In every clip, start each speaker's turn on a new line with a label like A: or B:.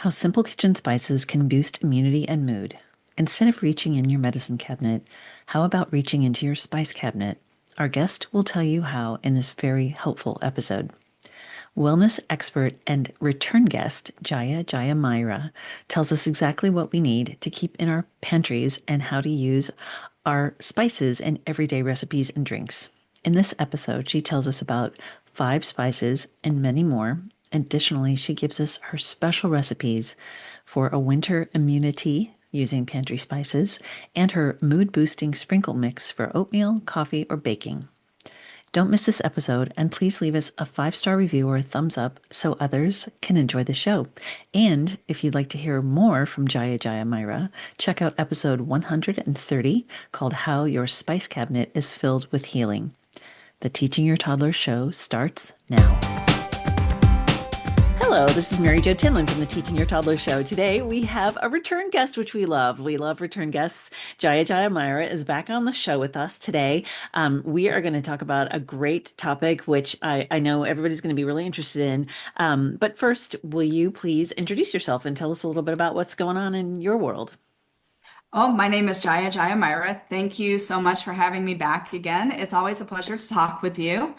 A: How simple kitchen spices can boost immunity and mood. Instead of reaching in your medicine cabinet, how about reaching into your spice cabinet? Our guest will tell you how in this very helpful episode. Wellness expert and return guest Jaya Jaya Myra tells us exactly what we need to keep in our pantries and how to use our spices in everyday recipes and drinks. In this episode, she tells us about 5 spices and many more. Additionally, she gives us her special recipes for a winter immunity using pantry spices and her mood boosting sprinkle mix for oatmeal, coffee, or baking. Don't miss this episode, and please leave us a 5-star review or a thumbs up so others can enjoy the show. And if you'd like to hear more from Jaya Jaya Myra, check out episode 130 called How Your Spice Cabinet is Filled with Healing. The Teaching Your Toddler show starts now. Hello, this is Marijo Tinlin from the Teaching Your Toddler show. Today we have a return guest, which we love. We love return guests. Jaya Jaya Myra is back on the show with us today. We are going to talk about a great topic, which I know everybody's going to be really interested in. But first, will you please introduce yourself and tell us a little bit about what's going on in your world?
B: Oh, my name is Jaya Jaya Myra. Thank you so much for having me back again. It's always a pleasure to talk with you.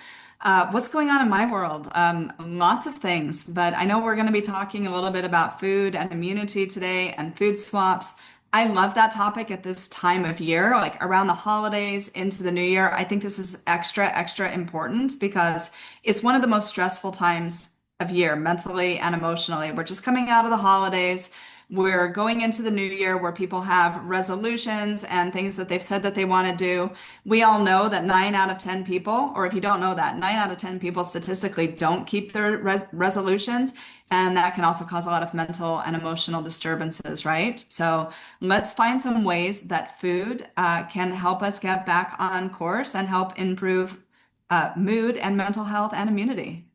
B: What's going on in my world? Lots of things, but I know we're going to be talking a little bit about food and immunity today and food swaps. I love that topic at this time of year, like around the holidays into the new year. I think this is extra important because it's one of the most stressful times of year, mentally and emotionally. We're just coming out of the holidays. We're going into the new year where people have resolutions and things that they've said that they want to do. We all know that 9 out of 10 people, or if you don't know that, 9 out of 10 people statistically don't keep their resolutions. And that can also cause a lot of mental and emotional disturbances, right? So let's find some ways that food can help us get back on course and help improve mood and mental health and immunity.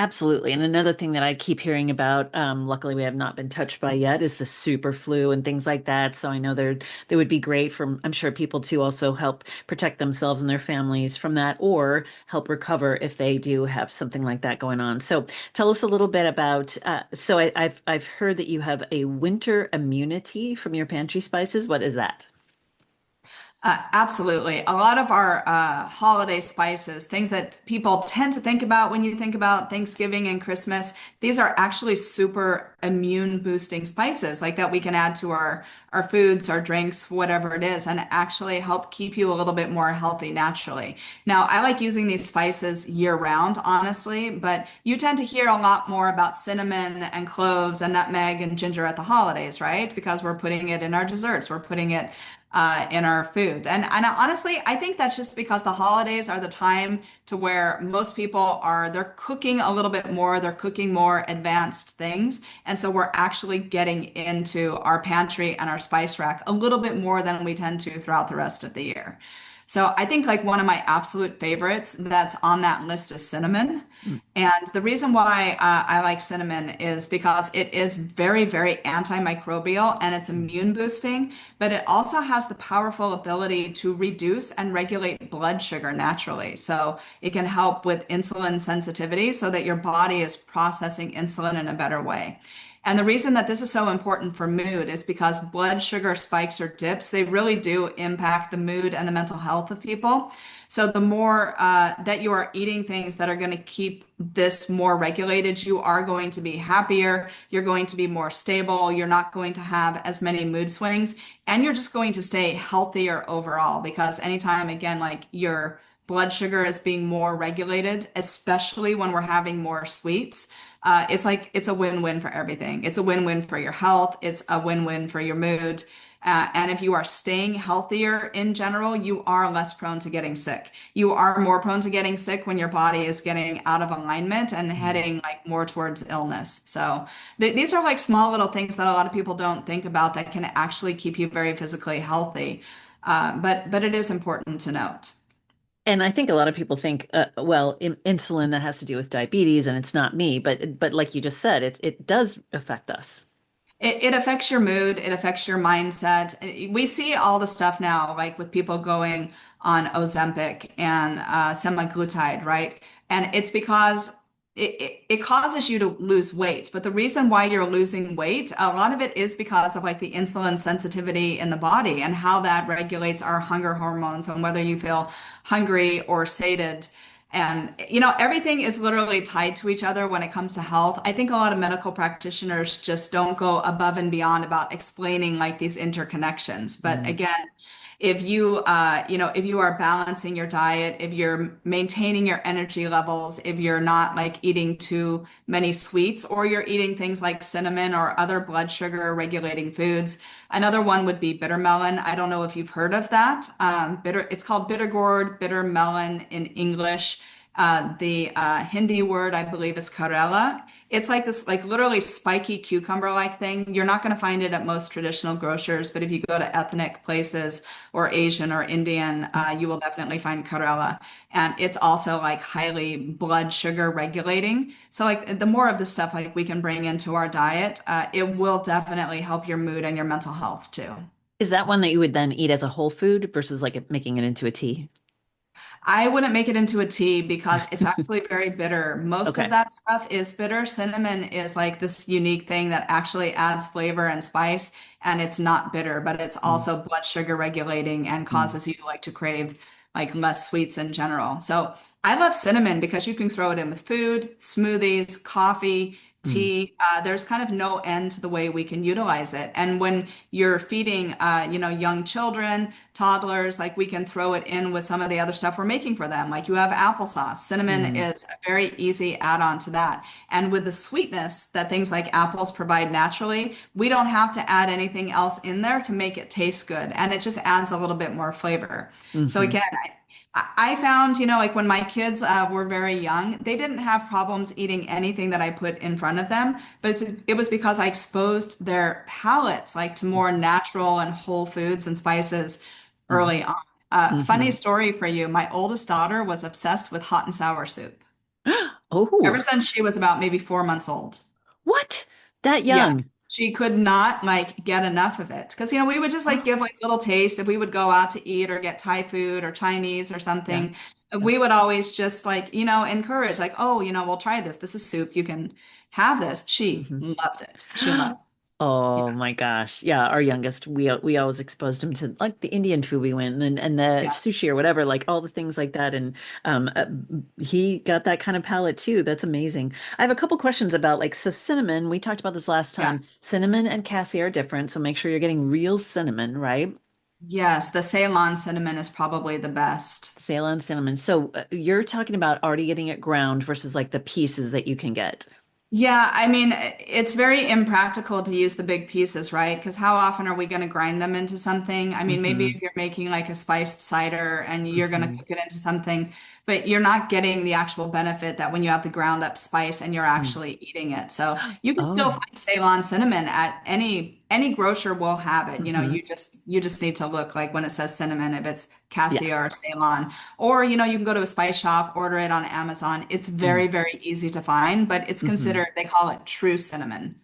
A: Absolutely. And another thing that I keep hearing about, luckily we have not been touched by yet, is the super flu and things like that. So I know they would be great for, I'm sure, people to also help protect themselves and their families from that or help recover if they do have something like that going on. So tell us a little bit about, I've heard that you have a winter immunity from your pantry spices. What is that?
B: Absolutely. A lot of our holiday spices, things that people tend to think about when you think about Thanksgiving and Christmas, these are actually super immune boosting spices like that we can add to our foods, our drinks, whatever it is, and actually help keep you a little bit more healthy naturally. Now, I like using these spices year round, honestly, but you tend to hear a lot more about cinnamon and cloves and nutmeg and ginger at the holidays, right? Because we're putting it in our desserts, we're putting it in our food. And honestly, I think that's just because the holidays are the time to where most people they're cooking a little bit more, they're cooking more advanced things. And so we're actually getting into our pantry and our spice rack a little bit more than we tend to throughout the rest of the year. So I think like one of my absolute favorites that's on that list is cinnamon. And the reason why I like cinnamon is because it is very antimicrobial and it's immune boosting, but it also has the powerful ability to reduce and regulate blood sugar naturally. So it can help with insulin sensitivity so that your body is processing insulin in a better way. And the reason that this is so important for mood is because blood sugar spikes or dips, they really do impact the mood and the mental health of people. So the more that you are eating things that are going to keep this more regulated, you are going to be happier, you're going to be more stable, you're not going to have as many mood swings, and you're just going to stay healthier overall because anytime, again, like your blood sugar is being more regulated, especially when we're having more sweets. It's like it's a win-win for everything. It's a win-win for your health. It's a win-win for your mood. And if you are staying healthier in general, you are less prone to getting sick. You are more prone to getting sick when your body is getting out of alignment and heading like more towards illness. So these are like small little things that a lot of people don't think about that can actually keep you very physically healthy. But it is important to note.
A: And I think a lot of people think, well, insulin that has to do with diabetes, and it's not me. But like you just said, it does affect us.
B: It affects your mood, it affects your mindset. We see all the stuff now, like with people going on Ozempic and semaglutide, right? And it's because it causes you to lose weight. But the reason why you're losing weight, a lot of it is because of like the insulin sensitivity in the body and how that regulates our hunger hormones and whether you feel hungry or sated. And, everything is literally tied to each other when it comes to health. I think a lot of medical practitioners just don't go above and beyond about explaining like these interconnections. But
A: Mm.
B: again, if you are balancing your diet, if you're maintaining your energy levels, if you're not like eating too many sweets, or you're eating things like cinnamon or other blood sugar regulating foods. Another one would be bitter melon. I don't know if you've heard of that. It's called bitter gourd, bitter melon in English. The Hindi word, I believe, is Karela. It's like this, like literally spiky cucumber-like thing. You're not going to find it at most traditional grocers, but if you go to ethnic places or Asian or Indian, you will definitely find Karela. And it's also like highly blood sugar regulating. So like the more of the stuff like we can bring into our diet, it will definitely help your mood and your mental health too.
A: Is that one that you would then eat as a whole food versus like making it into a tea?
B: I wouldn't make it into a tea because it's actually very bitter. Most of
A: Okay.
B: that stuff is bitter. Cinnamon is like this unique thing that actually adds flavor and spice, and it's not bitter, but it's
A: Mm,
B: also blood sugar regulating and
A: mm,
B: causes you to like to crave like less sweets in general. So I love cinnamon because you can throw it in with food, smoothies, coffee,
A: mm,
B: tea. There's kind of no end to the way we can utilize it. And when you're feeding, young children, toddlers, like we can throw it in with some of the other stuff we're making for them. Like you have applesauce. Cinnamon
A: mm,
B: is a very easy add-on to that. And with the sweetness that things like apples provide naturally, we don't have to add anything else in there to make it taste good. And it just adds a little bit more flavor. So
A: hmm.
B: again, I found, like when my kids were very young, they didn't have problems eating anything that I put in front of them, but it was because I exposed their palates like to more natural and whole foods and spices
A: Hmm.
B: early on. Funny
A: Hmm.
B: story for you, my oldest daughter was obsessed with hot and sour soup ever
A: Oh,
B: since she was about maybe 4 months old.
A: what? That
B: Yeah.
A: young?
B: She could not like get enough of it. Because, we would just like give like little taste if we would go out to eat or get Thai food or Chinese or
A: Yeah,
B: something.
A: yeah.
B: We would always just like, encourage, like, oh, we'll try this. This is soup. You can have this. She
A: Hmm.
B: loved it. She loved it.
A: Oh my gosh. Yeah, our youngest, we always exposed him to like the Indian food we went and the
B: Yeah.
A: sushi or whatever, like all the things like that. And um uh, he got that kind of palate too. That's amazing. I have a couple questions about like so cinnamon. We talked about this last
B: Yeah.
A: time. Cinnamon and cassia are different, so make sure you're getting real cinnamon, right?
B: Yes. The Ceylon cinnamon is probably the best.
A: Ceylon cinnamon. So you're talking about already getting it ground versus like the pieces that you can get.
B: Yeah, I mean, it's very impractical to use the big pieces, right? Because how often are we going to grind them into something? I mean, maybe
A: Hmm.
B: if you're making like a spiced cider and you're going to
A: Hmm.
B: cook it into something, but you're not getting the actual benefit that when you have the ground up spice and you're actually eating it. So you can still
A: Oh.
B: find Ceylon cinnamon at any grocer will have it.
A: Hmm.
B: You just need to look like when it says cinnamon, if it's
A: Yeah.
B: cassia or Ceylon. Or, you can go to a spice shop, order it on Amazon. It's very, very easy to find, but it's
A: Mm-hmm.
B: considered, they call it true cinnamon.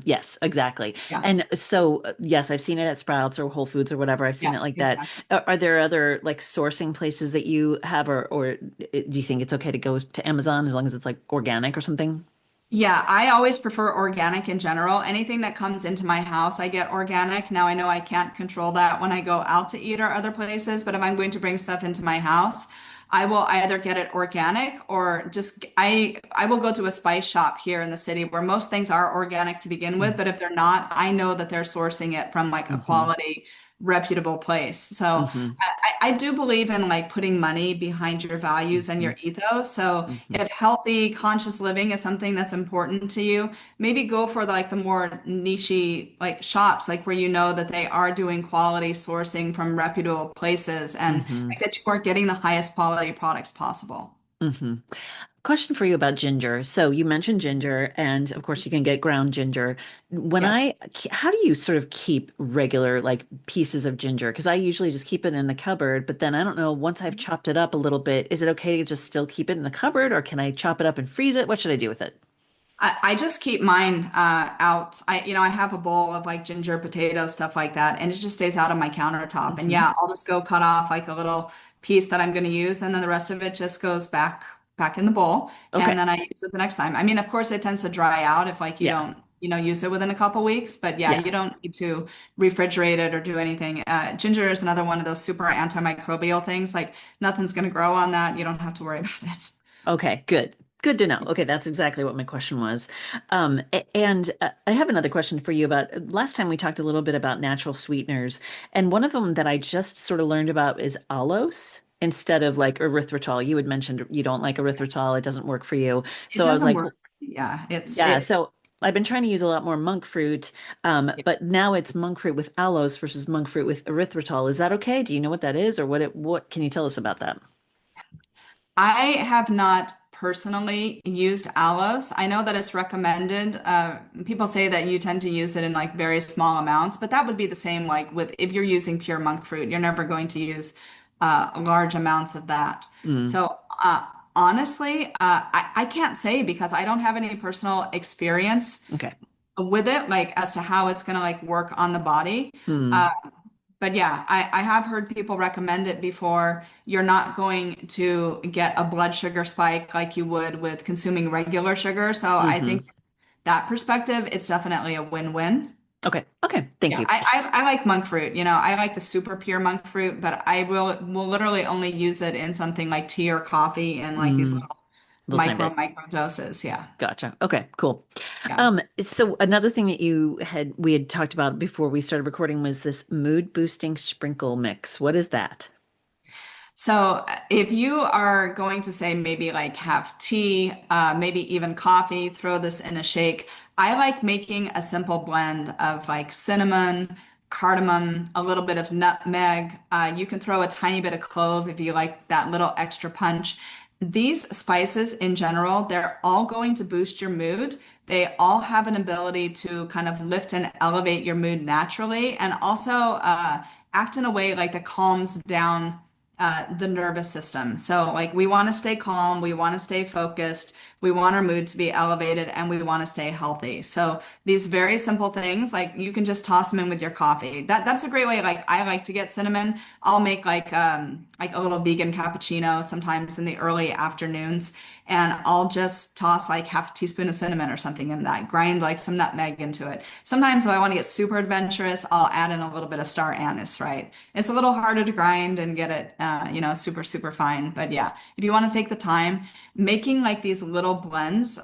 A: Yes, exactly.
B: Yeah.
A: And so, yes, I've seen it at Sprouts or Whole Foods or whatever. I've seen
B: Yeah,
A: it like that.
B: exactly.
A: Are there other like sourcing places that you have, or do you think it's okay to go to Amazon as long as it's like organic or something?
B: Yeah, I always prefer organic in general. Anything that comes into my house, I get organic. Now, I know I can't control that when I go out to eat or other places, but if I'm going to bring stuff into my house, I will either get it organic or just I will go to a spice shop here in the city where most things are organic to begin with, but if they're not, I know that they're sourcing it from like a
A: Mm-hmm.
B: quality, reputable place. So
A: Hmm.
B: I do believe in like putting money behind your values and
A: Hmm.
B: your ethos. So
A: Hmm.
B: if healthy, conscious living is something that's important to you, maybe go for like the more niche like shops, like where you know that they are doing quality sourcing from reputable places and
A: Hmm.
B: like that you are getting the highest quality products possible.
A: Hmm. Question for you about ginger. So you mentioned ginger, and of course you can get ground ginger.
B: Yes.
A: How do you sort of keep regular like pieces of ginger? Because I usually just keep it in the cupboard, but then I don't know, once I've chopped it up a little bit, is it okay to just still keep it in the cupboard, or can I chop it up and freeze it? What should I do with it?
B: I just keep mine out. I have a bowl of like ginger, potato, stuff like that, and it just stays out on my countertop. And
A: Hmm.
B: yeah, I'll just go cut off like a little piece that I'm going to use, and then the rest of it just goes back. back in the bowl, and
A: Okay.
B: then I use it the next time. I mean, of course, it tends to dry out if like you
A: Yeah.
B: don't, use it within a couple weeks. But yeah,
A: Yeah.
B: you don't need to refrigerate it or do anything. Ginger is another one of those super antimicrobial things. Like nothing's going to grow on that. You don't have to worry about it.
A: Okay, good. Good to know. Okay, that's exactly what my question was. And I have another question for you about last time we talked a little bit about natural sweeteners, and one of them that I just sort of learned about is allulose instead of like erythritol. You had mentioned you don't like erythritol, it doesn't work for you.
B: It
A: So I was
B: doesn't
A: like,
B: work. Yeah,
A: yeah, so I've been trying to use a lot more monk fruit,
B: yeah.
A: but now it's monk fruit with allulose versus monk fruit with erythritol. Is that okay? Do you know what that is, or what can you tell us about that?
B: I have not personally used aloes. I know that it's recommended. People say that you tend to use it in like very small amounts, but that would be the same like with if you're using pure monk fruit, you're never going to use large amounts of that.
A: Mm,
B: So honestly, I can't say because I don't have any personal experience
A: okay.
B: with it, like as to how it's going to like work on the body.
A: Hmm.
B: Uh, but yeah, I have heard people recommend it before. You're not going to get a blood sugar spike like you would with consuming regular sugar. So I
A: Hmm.
B: think that perspective is definitely a win-win.
A: Okay. Okay. Thank
B: Yeah,
A: you.
B: I like monk fruit. I like the super pure monk fruit, but I will literally only use it in something like tea or coffee and like these
A: Mm,
B: little
A: little tiny bit.
B: micro doses. Yeah.
A: Gotcha. Okay, cool.
B: Yeah.
A: So another thing that we had talked about before we started recording was this mood boosting sprinkle mix. What is that?
B: So if you are going to say maybe like have tea, maybe even coffee, throw this in a shake. I like making a simple blend of like cinnamon, cardamom, a little bit of nutmeg. You can throw a tiny bit of clove if you like that little extra punch. These spices in general, they're all going to boost your mood. They all have an ability to kind of lift and elevate your mood naturally and also act in a way like that calms down the nervous system. So, like, we want to stay calm, we want to stay focused, we want our mood to be elevated, and we want to stay healthy. So, these very simple things, like you can just toss them in with your coffee. That's a great way. Like, I like to get cinnamon. I'll make like a little vegan cappuccino sometimes in the early afternoons, and I'll just toss like half a teaspoon of cinnamon or something in that. Grind like some nutmeg into it. Sometimes if I want to get super adventurous, I'll add in a little bit of star anise, right? It's a little harder to grind and get it, super, super fine. But yeah, if you want to take the time, making like these little blends,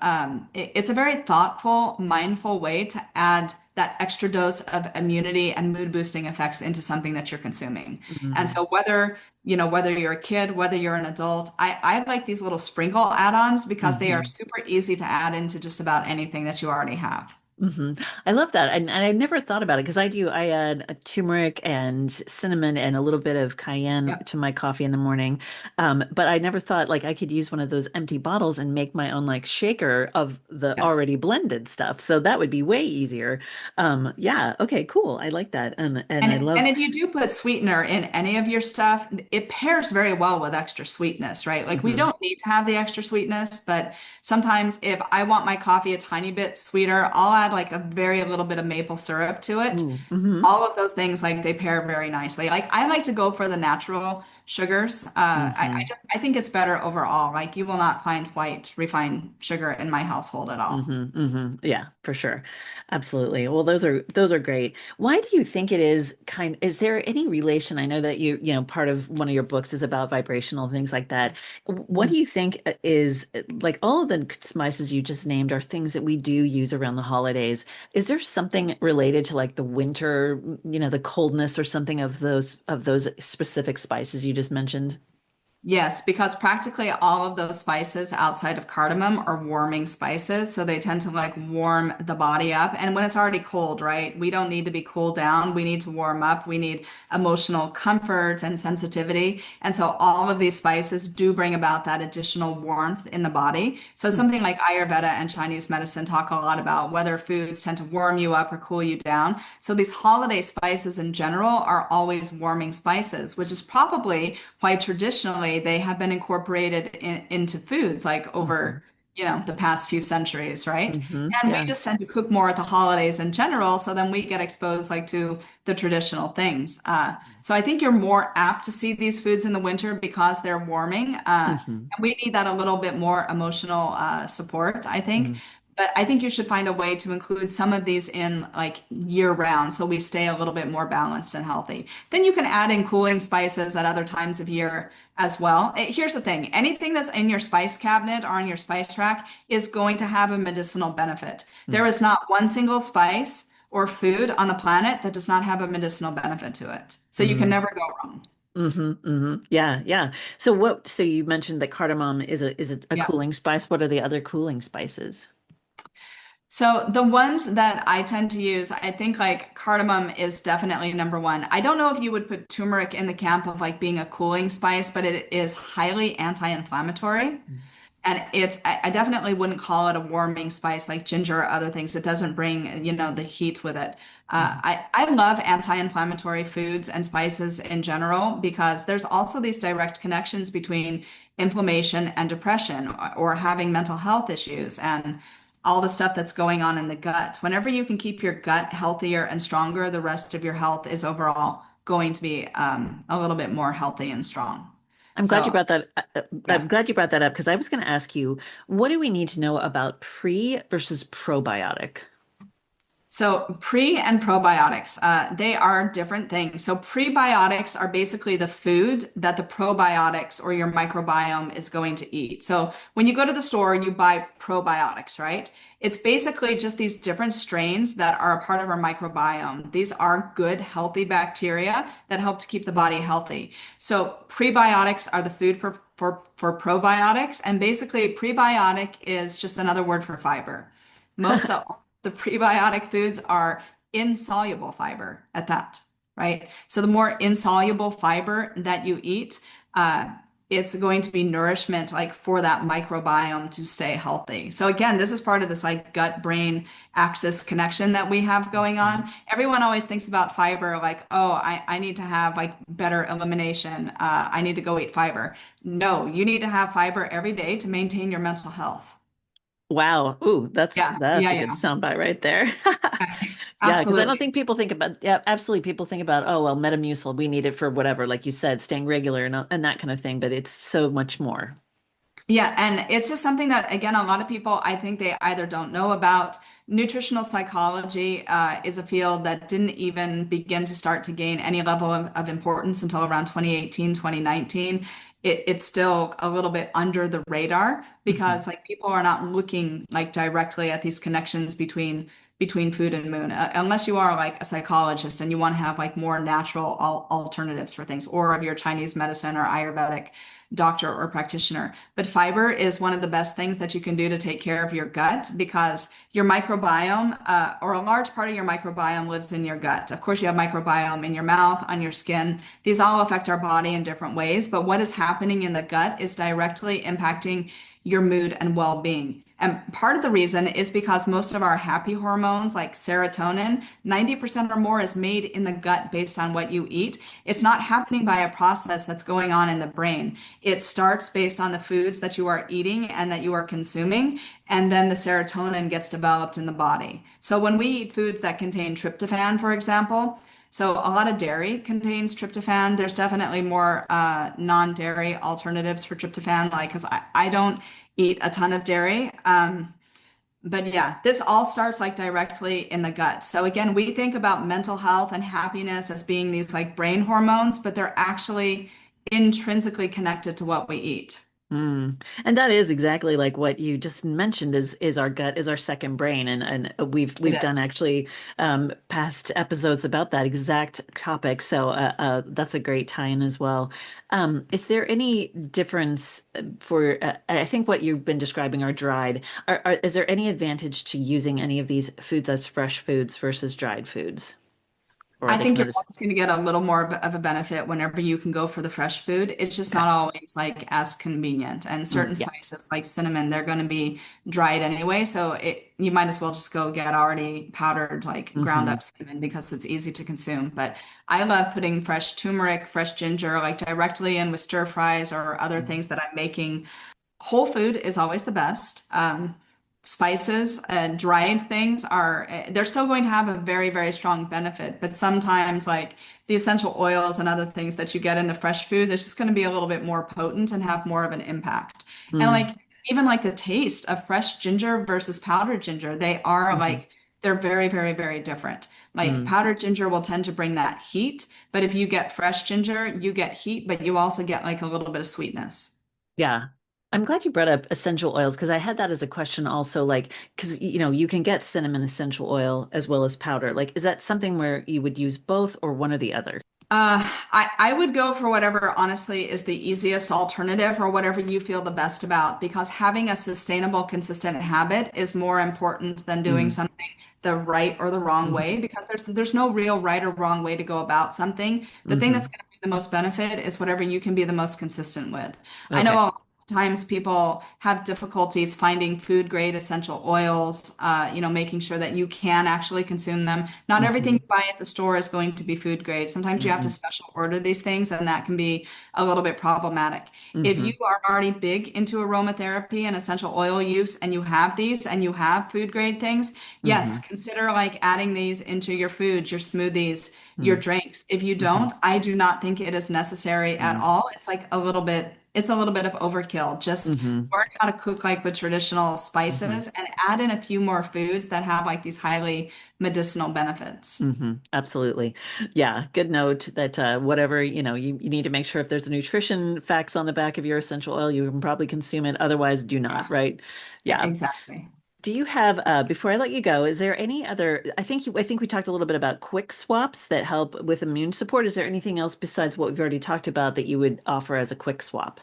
B: it's a very thoughtful, mindful way to add that extra dose of immunity and mood boosting effects into something that you're consuming. And
A: Mm,
B: so whether you're a kid, whether you're an adult, I like these little sprinkle add-ons because they are
A: hmm.
B: super easy to add into just about anything that you already have.
A: Hmm. I love that. And I never thought about it because I add a turmeric and cinnamon and a little bit of cayenne
B: Yep.
A: to my coffee in the morning. But I never thought like I could use one of those empty bottles and make my own like shaker of the
B: Yes.
A: already blended stuff. So that would be way easier. Yeah. Okay, cool. I like that. And I
B: And
A: love.
B: if you do put sweetener in any of your stuff, it pairs very well with extra sweetness, right? Like we
A: Hmm.
B: don't need to have the extra sweetness, but sometimes if I want my coffee a tiny bit sweeter, I'll add like a very little bit of maple syrup to it.
A: Ooh. Hmm.
B: All of those things like they pair very nicely. Like I like to go for the natural sugars.
A: Hmm.
B: I think it's better overall. Like you will not find white refined sugar in my household at all.
A: Yeah, for sure. Absolutely. Well, those are great. Why do you think it is there any relation? I know that part of one of your books is about vibrational things like that. What do you think is like all of the spices you just named are things that we do use around the holidays? Is there something related to like the winter, the coldness or something of those specific spices you just mentioned?
B: Yes, because practically all of those spices outside of cardamom are warming spices. So they tend to like warm the body up. And when it's already cold, right? We don't need to be cooled down. We need to warm up. We need emotional comfort and sensitivity. And so all of these spices do bring about that additional warmth in the body. So
A: Hmm.
B: something like Ayurveda and Chinese medicine talk a lot about whether foods tend to warm you up or cool you down. So these holiday spices in general are always warming spices, which is probably why traditionally they have been incorporated into foods like over,
A: Hmm.
B: the past few centuries, right? And we
A: Yeah.
B: just tend to cook more at the holidays in general, so then we get exposed like to the traditional things. So I think you're more apt to see these foods in the winter because they're warming.
A: Hmm.
B: And we need that a little bit more emotional support, I think. But I think you should find a way to include some of these in like year round so we stay a little bit more balanced and healthy. Then you can add in cooling spices at other times of year as well. Here's the thing, anything that's in your spice cabinet or on your spice rack is going to have a medicinal benefit. There is not one single spice or food on the planet that does not have a medicinal benefit to it. So you can
A: Mm-hmm.
B: never go wrong.
A: Yeah, yeah. So you mentioned that cardamom is a
B: Yeah.
A: cooling spice. What are the other cooling spices?
B: So the ones that I tend to use, I think like cardamom is definitely number one. I don't know if you would put turmeric in the camp of like being a cooling spice, but it is highly anti-inflammatory. And I definitely wouldn't call it a warming spice like ginger or other things. It doesn't bring, the heat with it.
A: Mhm.
B: I love anti-inflammatory foods and spices in general because there's also these direct connections between inflammation and depression or having mental health issues and all the stuff that's going on in the gut. Whenever you can keep your gut healthier and stronger, the rest of your health is overall going to be a little bit more healthy and strong.
A: I'm glad you
B: So,
A: brought that. I'm
B: yeah.
A: glad you brought that up because I was going to ask you, what do we need to know about pre versus probiotic?
B: So pre and probiotics, they are different things. So prebiotics are basically the food that the probiotics or your microbiome is going to eat. So when you go to the store, you buy probiotics, right? It's basically just these different strains that are a part of our microbiome. These are good, healthy bacteria that help to keep the body healthy. So prebiotics are the food for probiotics, and basically prebiotic is just another word for fiber. Most of the prebiotic foods are insoluble fiber at that, right? So the more insoluble fiber that you eat, it's going to be nourishment like for that microbiome to stay healthy. So again, this is part of this like gut brain axis connection that we have going
A: Mhm.
B: on. Everyone always thinks about fiber like, oh, I need to have like better elimination. I need to go eat fiber. No, you need to have fiber every day to maintain your mental health.
A: Wow. Ooh, that's
B: Yeah,
A: that's
B: yeah,
A: a good
B: yeah.
A: soundbite right there. Yeah, because I don't
B: Absolutely.
A: think people think about, yeah, absolutely. People think about, oh, well, Metamucil, we need it for whatever, like you said, staying regular and that kind of thing, but it's so much more.
B: Yeah, and it's just something that, again, a lot of people, I think they either don't know about. Nutritional psychology is a field that didn't even begin to start to gain any level of importance until around 2018, 2019. It's still a little bit under the radar
A: Hmm.
B: because like people are not looking like directly at these connections between food and moon, unless you are like a psychologist and you want to have like more natural alternatives for things, or of your Chinese medicine or Ayurvedic doctor or practitioner. But fiber is one of the best things that you can do to take care of your gut because your microbiome, or a large part of your microbiome, lives in your gut. Of course, you have microbiome in your mouth, on your skin. These all affect our body in different ways, but what is happening in the gut is directly impacting your mood and well-being. And part of the reason is because most of our happy hormones, like serotonin, 90% or more is made in the gut based on what you eat. It's not happening by a process that's going on in the brain. It starts based on the foods that you are eating and that you are consuming, and then the serotonin gets developed in the body. So when we eat foods that contain tryptophan, for example, so a lot of dairy contains tryptophan. There's definitely more non-dairy alternatives for tryptophan, like because I don't eat a ton of dairy. But yeah, this all starts like directly in the gut. So again, we think about mental health and happiness as being these like brain hormones, but they're actually intrinsically connected to what we eat.
A: Mm. And that is exactly like what you just mentioned is our gut is our second brain and
B: It
A: we've done
B: is.
A: actually past episodes about that exact topic, so that's a great tie-in as well. Is there any difference for I think what you've been describing are dried, is there any advantage to using any of these foods as fresh foods versus dried foods, or are
B: I
A: they
B: think
A: kind
B: you're
A: of this?
B: always going to get a little more of a benefit whenever you can go for the fresh food. It's just
A: Okay.
B: not always like as convenient. And certain
A: Yeah.
B: spices like cinnamon, they're going to be dried anyway. So you might as well just go get already powdered, like ground
A: Hmm.
B: up cinnamon because it's easy to consume. But I love putting fresh turmeric, fresh ginger, like directly in with stir fries or other things that I'm making whole food is always the best. Spices and dried things are, they're still going to have a very, very strong benefit, but sometimes like the essential oils and other things that you get in the fresh food, it's just going to be a little bit more potent and have more of an impact. And
A: Mm,
B: like even like the taste of fresh ginger versus powdered ginger, they are
A: hmm
B: like, they're very, very, very different. Like
A: mm.
B: powdered ginger will tend to bring that heat, but if you get fresh ginger, you get heat, but you also get like a little bit of sweetness.
A: Yeah. I'm glad you brought up essential oils because I had that as a question also, like, because you can get cinnamon essential oil as well as powder. Like, is that something where you would use both or one or the other?
B: I would go for whatever honestly is the easiest alternative or whatever you feel the best about because having a sustainable, consistent habit is more important than doing
A: Mm,
B: something the right or the wrong
A: hmm
B: way because there's no real right or wrong way to go about something. The thing that's
A: hmm
B: going to be the most benefit is whatever you can be the most consistent with. I know
A: Okay.
B: a lot of times people have difficulties finding food grade essential oils, making sure that you can actually consume them. Not everything
A: hmm
B: you buy at the store is going to be food grade. Sometimes you have to
A: hmm
B: special order these things, and that can be a little bit problematic. If you
A: hmm
B: are already big into aromatherapy and essential oil use, and you have these and you have food grade things, yes,
A: hmm
B: consider like adding these into your foods, your smoothies, your
A: hmm
B: drinks. If you
A: hmm
B: don't, I do not think it is necessary at
A: hmm
B: all. It's a little bit of overkill. Just
A: hmm
B: learn how to cook like with traditional
A: hmm
B: spices and add in a few more foods that have like these highly medicinal benefits.
A: Absolutely. Yeah, good note that whatever, you need to make sure if there's a nutrition facts on the back of your essential oil, you can probably consume it. Otherwise, do not,
B: Yeah,
A: right?
B: yeah,
A: Yeah.
B: exactly.
A: Do you have, before I let you go, is there any other, I think we talked a little bit about quick swaps that help with immune support. Is there anything else besides what we've already talked about that you would offer as a quick swap?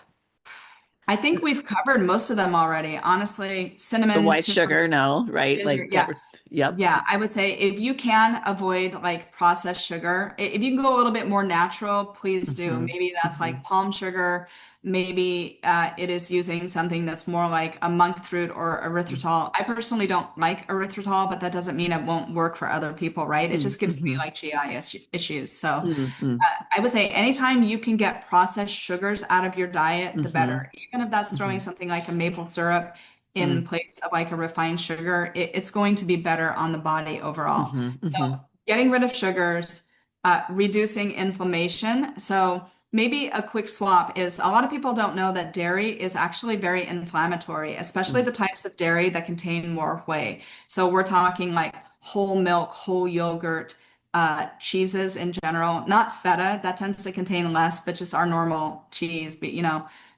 B: I think we've covered most of them already. Honestly,
A: The
B: cinnamon,
A: white
B: turmeric,
A: sugar, no, right?
B: ginger.
A: Like
B: Yeah.
A: yep.
B: Yeah, I would say if you can avoid like processed sugar, if you can go a little bit more natural, please do.
A: hmm
B: Maybe that's
A: hmm
B: like palm sugar. Maybe it is using something that's more like a monk fruit or erythritol. I personally don't like erythritol, but that doesn't mean it won't work for other people, right? It just gives me
A: hmm
B: like GI issues. So
A: hmm
B: I would say anytime you can get processed sugars out of your diet, the better.
A: hmm
B: Even if that's throwing
A: hmm
B: something like a maple syrup in
A: hmm
B: place of like a refined sugar, it's going to be better on the body overall.
A: hmm
B: So
A: hmm
B: getting rid of sugars, reducing inflammation. So maybe a quick swap is a lot of people don't know that dairy is actually very inflammatory, especially the types of dairy that contain more whey. So we're talking like whole milk, whole yogurt, cheeses in general, not feta, that tends to contain less, but just our normal cheese, but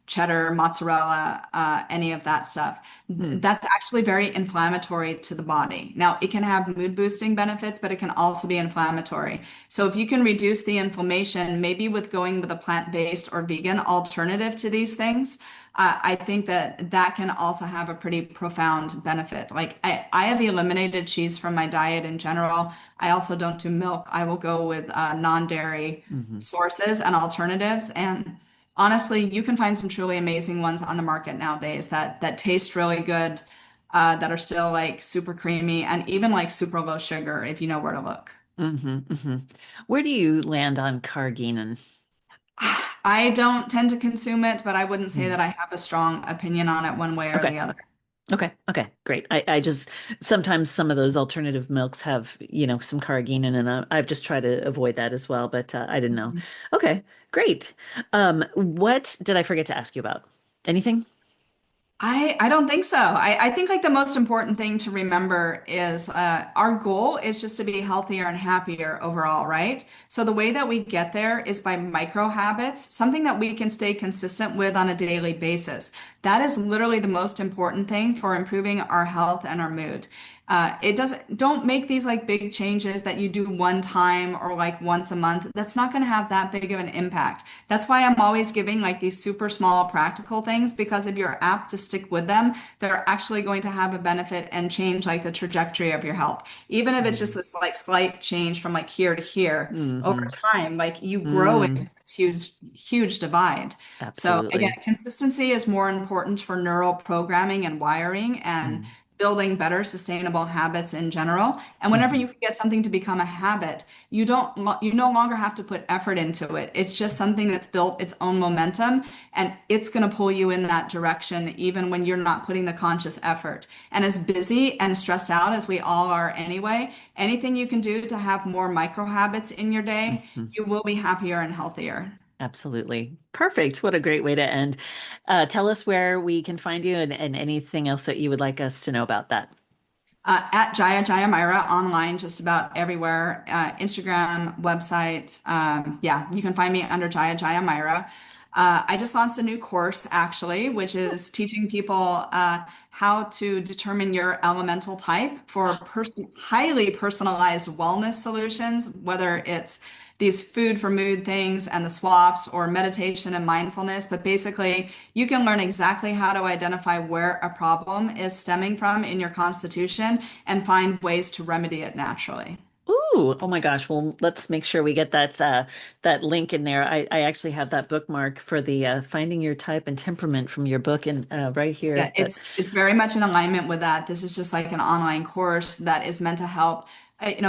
B: cheddar, mozzarella, any of that stuff.
A: hmm
B: That's actually very inflammatory to the body. Now, it can have mood boosting benefits, but it can also be inflammatory. So, if you can reduce the inflammation, maybe with going with a plant-based or vegan alternative to these things, I think that that can also have a pretty profound benefit. Like, I have eliminated cheese from my diet in general. I also don't do milk. I will go with non-dairy
A: hmm
B: sources and alternatives. And honestly, you can find some truly amazing ones on the market nowadays that taste really good, that are still like super creamy and even like super low sugar if you know where to look.
A: hmm Where do you land on carginen?
B: I don't tend to consume it, but I wouldn't say
A: Mm.
B: that I have a strong opinion on it one way or
A: Okay.
B: the other.
A: Okay. Great. I just sometimes some of those alternative milks have, some carrageenan and I've just tried to avoid that as well, but I didn't know. Okay, great. What did I forget to ask you about? Anything?
B: I don't think so. I think like the most important thing to remember is our goal is just to be healthier and happier overall, right? So the way that we get there is by micro habits, something that we can stay consistent with on a daily basis. That is literally the most important thing for improving our health and our mood. It doesn't, don't make these like big changes that you do one time or like once a month. That's not going to have that big of an impact. That's why I'm always giving like these super small practical things because if you're apt to stick with them, they're actually going to have a benefit and change like the trajectory of your health. Even if it's just
A: Mm.
B: this like slight change from like here to here over
A: hmm
B: time, like you grow into
A: Mm,
B: this huge, huge divide. So again,
A: absolutely.
B: consistency is more important for neural programming and wiring, and
A: Mm.
B: building better sustainable habits in general. And whenever
A: Mm-hmm.
B: you can get something to become a habit, you no longer have to put effort into it. It's just something that's built its own momentum, and it's going to pull you in that direction even when you're not putting the conscious effort. And as busy and stressed out as we all are anyway, anything you can do to have more micro habits in your day,
A: Mm-hmm.
B: you will be happier and healthier.
A: Absolutely. Perfect. What a great way to end. Tell us where we can find you and anything else that you would like us to know about that.
B: At Jaya Jaya Myra online, just about everywhere. Instagram, website. Yeah, you can find me under Jaya Jaya Myra. I just launched a new course actually, which is teaching people how to determine your elemental type for highly personalized wellness solutions, whether it's these food for mood things and the swaps or meditation and mindfulness. But basically, you can learn exactly how to identify where a problem is stemming from in your constitution and find ways to remedy it naturally.
A: Ooh, oh my gosh. Well, let's make sure we get that link in there. I actually have that bookmark for the finding your type and temperament from your book and right here.
B: Yeah, it's very much in alignment with that. This is just like an online course that is meant to help,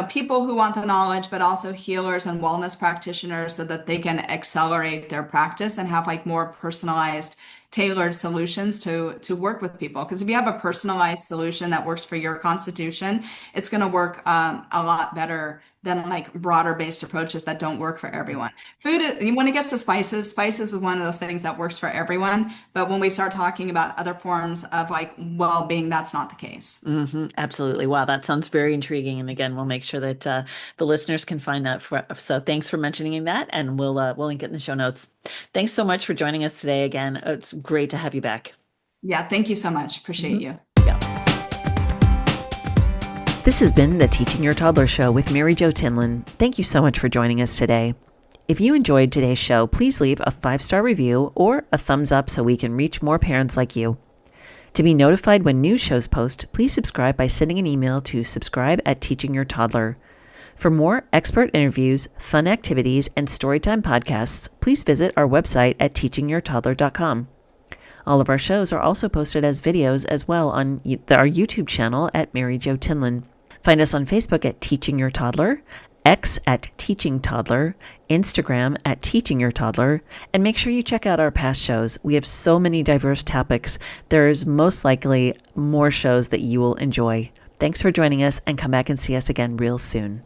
B: people who want the knowledge, but also healers and wellness practitioners so that they can accelerate their practice and have like more personalized, tailored solutions to work with people. Because if you have a personalized solution that works for your constitution, it's going to work a lot better than like broader based approaches that don't work for everyone. When it gets to spices is one of those things that works for everyone. But when we start talking about other forms of like well-being, that's not the case.
A: Absolutely. Wow, that sounds very intriguing. And again, we'll make sure that the listeners can find that. So thanks for mentioning that, and we'll link it in the show notes. Thanks so much for joining us today. Again, it's great to have you back.
B: Yeah, thank you so much. Appreciate
A: Mhm.
B: you.
A: Yeah. This has been the Teaching Your Toddler Show with Marijo Tinlin. Thank you so much for joining us today. If you enjoyed today's show, please leave a 5-star review or a thumbs up so we can reach more parents like you. To be notified when new shows post, please subscribe by sending an email to subscribe@teachingyourtoddler. For more expert interviews, fun activities, and storytime podcasts, please visit our website at teachingyourtoddler.com. All of our shows are also posted as videos as well on our YouTube channel at Marijo Tinlin. Find us on Facebook at Teaching Your Toddler, X at Teaching Toddler, Instagram at Teaching Your Toddler, and make sure you check out our past shows. We have so many diverse topics. There's most likely more shows that you will enjoy. Thanks for joining us, and come back and see us again real soon.